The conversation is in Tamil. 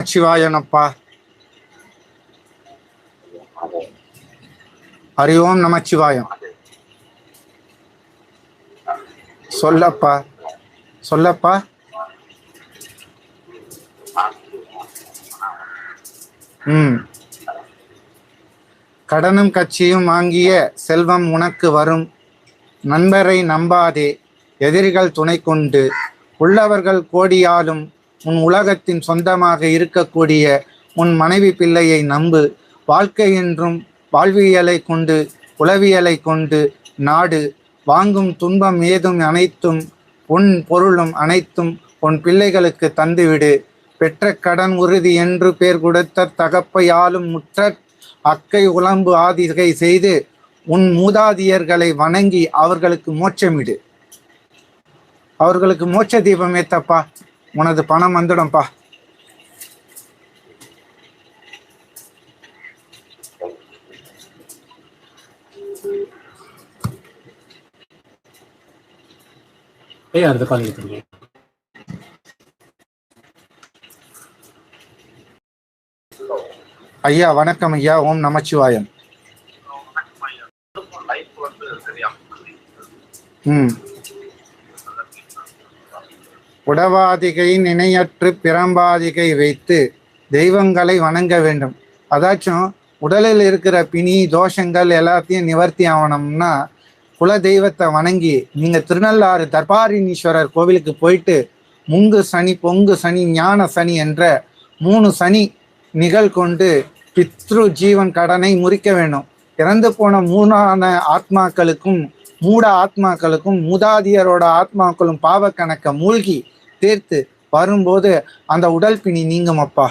நமச்சிவாயனப்பா. ஹரி ஓம் நமச்சிவாயம். சொல்லப்பா சொல்லப்பா. கடனும் கட்சியும் வாங்கிய செல்வம் உனக்கு வரும். நண்பரை நம்பாதே, எதிரிகள் துணை கொண்டு. உள்ளவர்கள் கோடியாலும் உன் உலகத்தின் சொந்தமாக இருக்கக்கூடிய உன் மனைவி பிள்ளையை நம்பு. வாழ்க்கை என்றும் வாழ்வியலை கொண்டு உளவியலை கொண்டு நாடு. வாங்கும் துன்பம் ஏதும் அனைத்தும் உன் பொருளும் அனைத்தும் உன் பிள்ளைகளுக்கு தந்துவிடு. பெற்ற கடன் உறுதி என்று பேர் கொடுத்த தகப்பையாலும் முற்ற அக்கை உளம்பு ஆதிகை செய்து உன் மூதாதியர்களை வணங்கி அவர்களுக்கு மோட்சமிடு. அவர்களுக்கு மோட்ச தீபம் ஏத்தப்பா, உனது பணம் வந்துடும்பா. ஐயா வணக்கம் ஐயா. ஓம் நமச்சிவாயம். உடவாதிகை நினையற்று பிரம்பாதிகை வைத்து தெய்வங்களை வணங்க வேண்டும். அதாச்சும் உடலில் இருக்கிற பிணி தோஷங்கள் எல்லாத்தையும் நிவர்த்தி ஆகணும்னா குல தெய்வத்தை வணங்கி நீங்க திருநள்ளாறு தர்பாரிணீஸ்வரர் கோவிலுக்கு போயிட்டு முங்கு சனி, பொங்கு சனி, ஞான சனி என்ற 3 சனி நிகழ் கொண்டு பித்ரு ஜீவன் கடனை முறிக்க வேண்டும். இறந்து போன மூணான ஆத்மாக்களுக்கும் மூட ஆத்மாக்களுக்கும் மூதாதியரோட ஆத்மாக்களும் பாவ கணக்க மூழ்கி தீர்த்து வரும்போது அந்த உடல் பிணி நீங்கும் அப்பா.